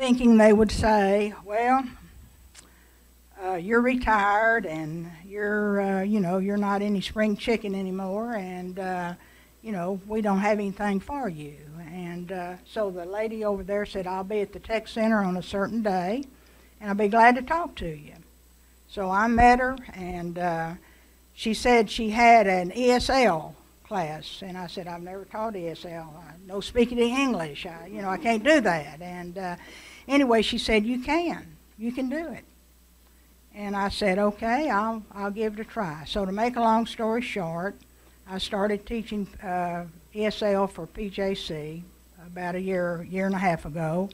thinking they would say, well, you're retired and you're not any spring chicken anymore, and we don't have anything for you. And so the lady over there said, I'll be at the tech center on a certain day, and I'll be glad to talk to you. So I met her, and she said she had an ESL class, and I said, I've never taught ESL. No speaking English. I can't do that. And anyway, she said, you can do it. And I said, okay, I'll give it a try. So to make a long story short, I started teaching ESL for PJC about a year and a half ago.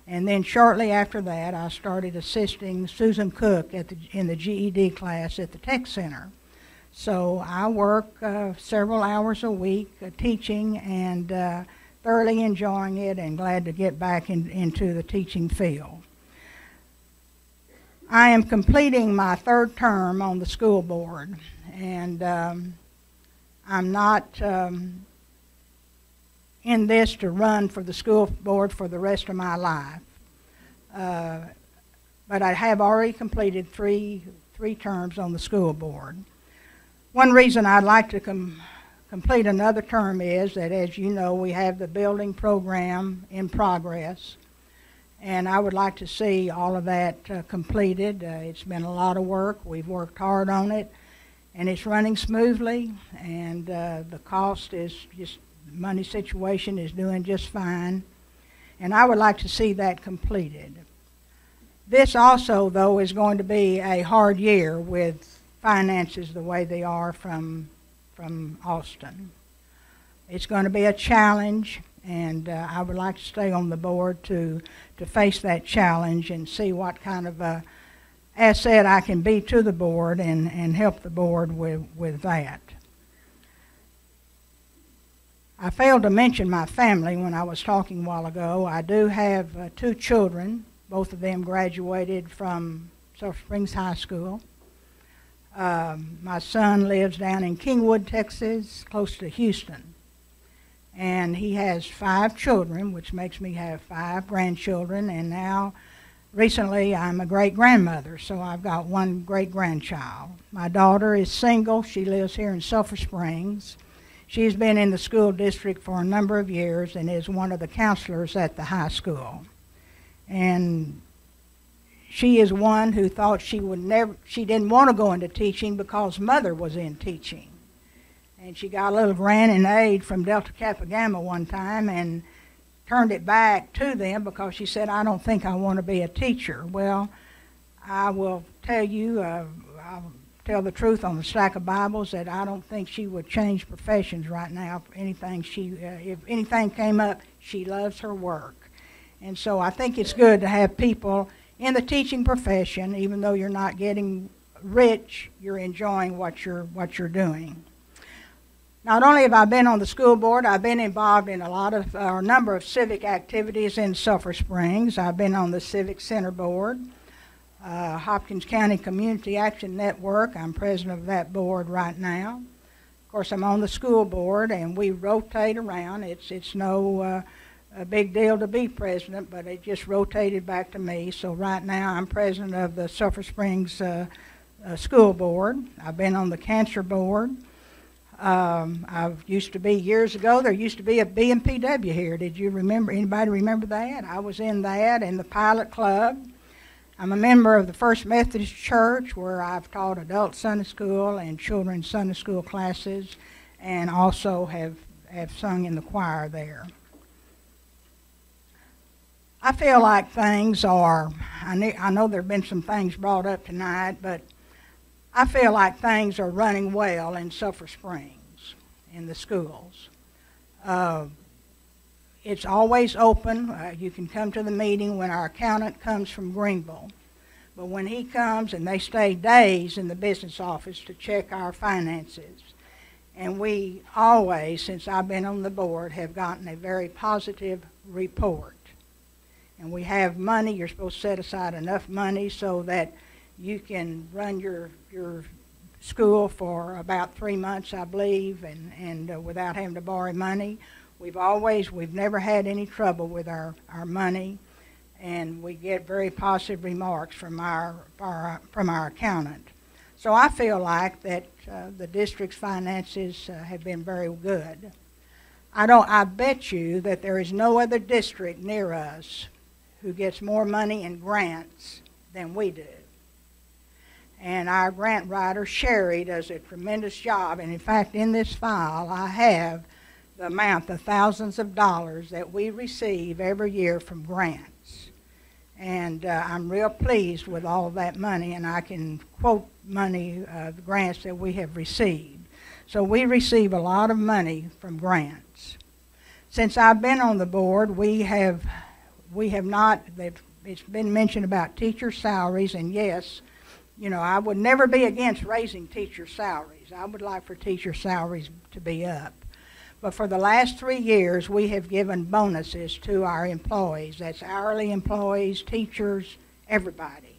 And then shortly after that, I started assisting Susan Cook in the GED class at the Tech Center. So I work several hours a week teaching, and thoroughly enjoying it, and glad to get back into the teaching field. I am completing my third term on the school board, and I'm not in this to run for the school board for the rest of my life. But I have already completed three terms on the school board. One reason I'd like to complete another term is that, as you know, we have the building program in progress, and I would like to see all of that completed. It's been a lot of work. We've worked hard on it, and it's running smoothly, and the cost is just, money situation is doing just fine, and I would like to see that completed. This also, though, is going to be a hard year with finances the way they are from Austin. It's going to be a challenge, and I would like to stay on the board to face that challenge and see what kind of asset I can be to the board and help the board with that. I failed to mention my family when I was talking a while ago. I do have 2 children. Both of them graduated from Sulphur Springs High School. My son lives down in Kingwood, Texas, close to Houston. And he has 5 children, which makes me have 5 grandchildren. And now, recently, I'm a great-grandmother, so I've got 1 great-grandchild. My daughter is single. She lives here in Sulphur Springs. She's been in the school district for a number of years and is one of the counselors at the high school. And she is one who thought she didn't want to go into teaching because Mother was in teaching. And she got a little grant and aid from Delta Kappa Gamma one time and turned it back to them because she said, I don't think I want to be a teacher. Well, I will tell you, I'll tell the truth on the stack of Bibles, that I don't think she would change professions right now. If anything came up, she loves her work. And so I think it's good to have people in the teaching profession, even though you're not getting rich, you're enjoying what you're doing. Not only have I been on the school board, I've been involved in a number of civic activities in Sulphur Springs. I've been on the Civic Center Board, Hopkins County Community Action Network. I'm president of that board right now. Of course, I'm on the school board, and we rotate around. It's no a big deal to be president, but it just rotated back to me. So right now I'm president of the Sulphur Springs School Board. I've been on the Cancer Board. Years ago, there used to be a BMPW here. Did you remember, anybody remember that? I was in that, in the Pilot Club. I'm a member of the First Methodist Church, where I've taught adult Sunday school and children's Sunday school classes, and also have sung in the choir there. I feel like things are, I know there have been some things brought up tonight, but I feel like things are running well in Sulphur Springs, in the schools. It's always open. You can come to the meeting when our accountant comes from Greenville. But when he comes, and they stay days in the business office to check our finances. And we always, since I've been on the board, have gotten a very positive report. And we have money. You're supposed to set aside enough money so that you can run your school for about 3 months, I believe, and without having to borrow money. We've never had any trouble with our money, and we get very positive remarks from our accountant. So I feel like that the district's finances have been very good. I bet you that there is no other district near us who gets more money in grants than we do. And our grant writer, Sherry, does a tremendous job. And in fact, in this file, I have the amount, the thousands of dollars that we receive every year from grants. And I'm real pleased with all of that money, and I can quote money, the grants that we have received. So we receive a lot of money from grants. Since I've been on the board, we have not, it's been mentioned about teacher salaries, and yes, you know, I would never be against raising teacher salaries. I would like for teacher salaries to be up. But for the last 3 years, we have given bonuses to our employees. That's hourly employees, teachers, everybody,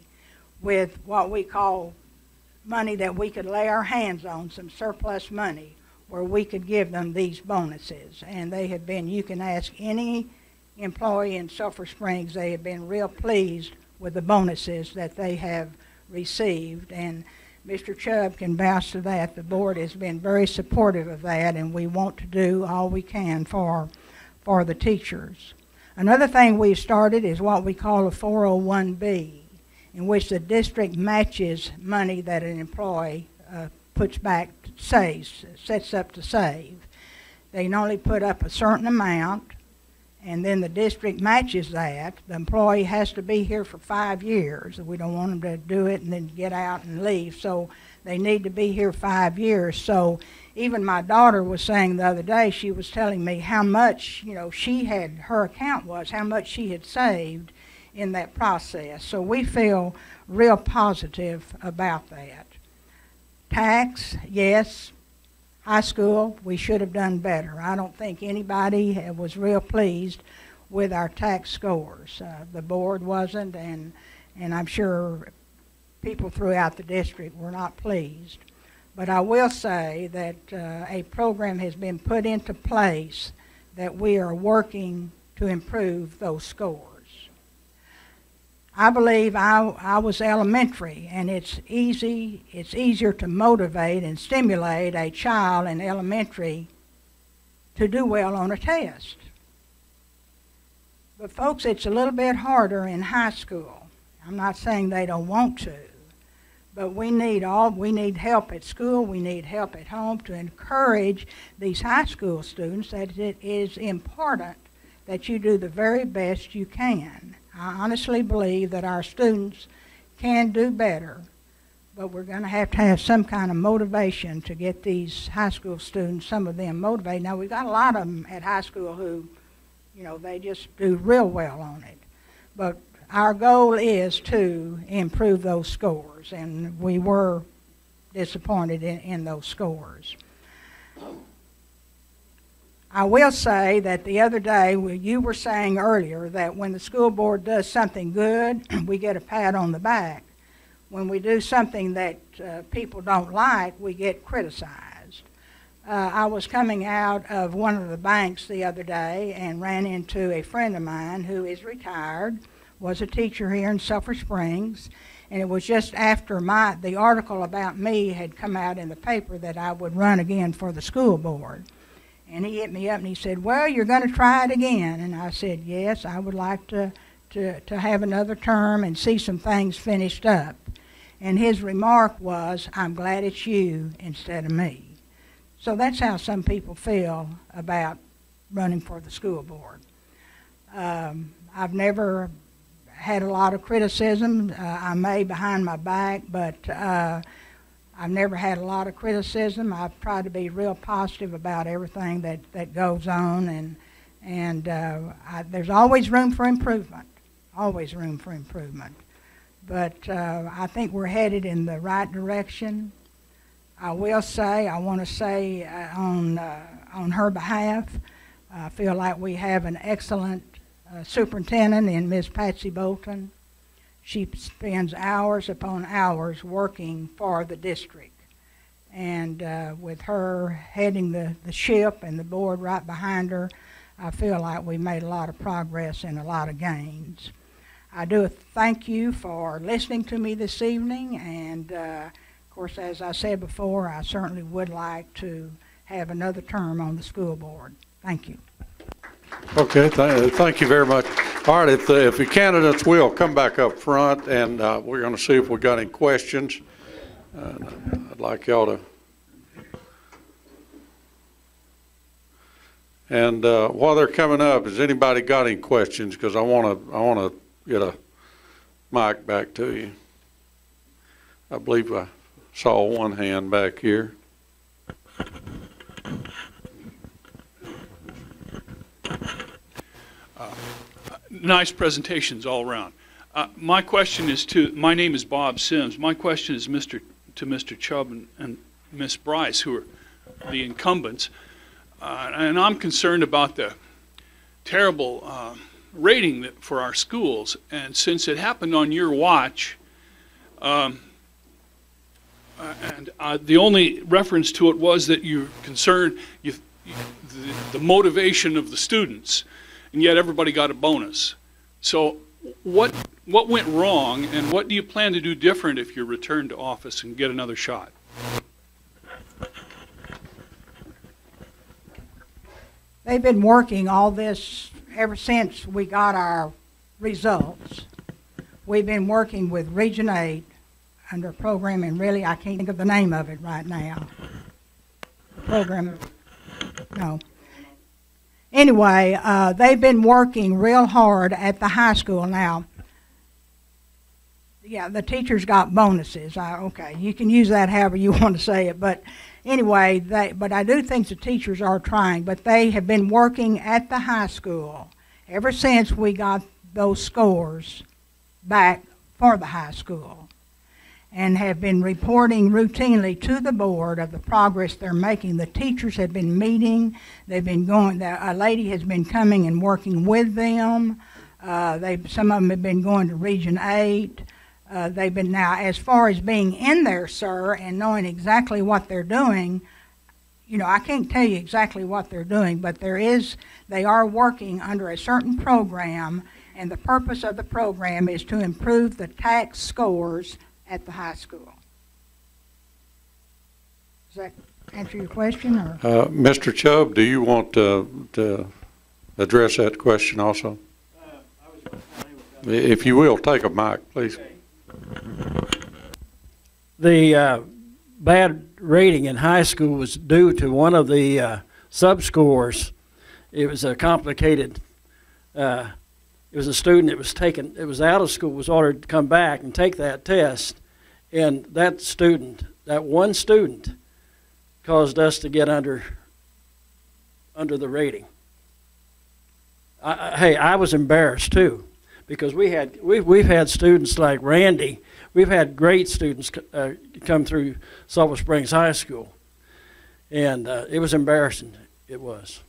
with what we call money that we could lay our hands on, some surplus money, where we could give them these bonuses. And they have been, you can ask any employee in Sulphur Springs, they have been real pleased with the bonuses that they have received. And Mr. Chubb can vouch to that. The board has been very supportive of that, and we want to do all we can for the teachers. Another thing we've started is what we call a 401B, in which the district matches money that an employee puts back, sets up to save. They can only put up a certain amount, and then the district matches that. The employee has to be here for 5 years. We don't want them to do it and then get out and leave, so they need to be here 5 years. So even my daughter was saying the other day, she was telling me how much, you know, her account was, how much she had saved in that process. So we feel real positive about that. Tax, yes. High school, we should have done better. I don't think anybody was real pleased with our tax scores. The board wasn't, and I'm sure people throughout the district were not pleased. But I will say that a program has been put into place that we are working to improve those scores. I believe I was elementary, and it's easier to motivate and stimulate a child in elementary to do well on a test. But folks, it's a little bit harder in high school. I'm not saying they don't want to, but we need help at school, we need help at home to encourage these high school students that it is important that you do the very best you can. I honestly believe that our students can do better, but we're going to have some kind of motivation to get these high school students, some of them motivated. Now, we've got a lot of them at high school who, you know, they just do real well on it. But our goal is to improve those scores, and we were disappointed in those scores. I will say that the other day, you were saying earlier that when the school board does something good, we get a pat on the back. When we do something that people don't like, we get criticized. I was coming out of one of the banks the other day and ran into a friend of mine who is retired, was a teacher here in Sulphur Springs, and it was just after the article about me had come out in the paper that I would run again for the school board. And he hit me up and he said, "Well, you're going to try it again." And I said, "Yes, I would like to have another term and see some things finished up." And his remark was, "I'm glad it's you instead of me." So that's how some people feel about running for the school board. I've never had a lot of criticism. I may behind my back, but I've never had a lot of criticism. I've tried to be real positive about everything that goes on, and there's always room for improvement, always room for improvement. But I think we're headed in the right direction. I want to say on her behalf, I feel like we have an excellent superintendent in Ms. Patsy Bolton. She spends hours upon hours working for the district. And with her heading the ship and the board right behind her, I feel like we made a lot of progress and a lot of gains. I do thank you for listening to me this evening, and of course, as I said before, I certainly would like to have another term on the school board. Thank you. Okay, thank you very much. All right, if the candidates will come back up front, and we're going to see if we got any questions. I'd like y'all to. And while they're coming up, has anybody got any questions? Because I want to get a mic back to you. I believe I saw one hand back here. Nice presentations all around. My question is my name is Bob Sims. My question is to Mr. Chubb and Ms. Brice, who are the incumbents. And I'm concerned about the terrible rating for our schools. And since it happened on your watch, the only reference to it was that you're concerned the motivation of the students, and yet everybody got a bonus. So what went wrong, and what do you plan to do different if you return to office and get another shot? They've been working all this ever since we got our results. We've been working with Region 8 under a program, and really I can't think of the name of it right now. The program, no. Anyway, they've been working real hard at the high school now. Yeah, the teachers got bonuses. Okay, you can use that however you want to say it, but anyway, but I do think the teachers are trying, but they have been working at the high school ever since we got those scores back for the high school, and have been reporting routinely to the board of the progress they're making. The teachers have been meeting. They've been going. A lady has been coming and working with them. Some of them have been going to Region 8. They've been now, as far as being in there, sir, and knowing exactly what they're doing, you know, I can't tell you exactly what they're doing, but they are working under a certain program, and the purpose of the program is to improve the tax scores at the high school. Does that answer your question? Or? Mr. Chubb, do you want to address that question also? If you will, take a mic, please. Okay. The bad rating in high school was due to one of the sub-scores. It was a complicated, it was a student that was out of school, was ordered to come back and take that test, and that one student, caused us to get under the rating. Hey, I was embarrassed too, because we've had students like Randy. We've had great students come through Sulphur Springs High School, and it was embarrassing. It was.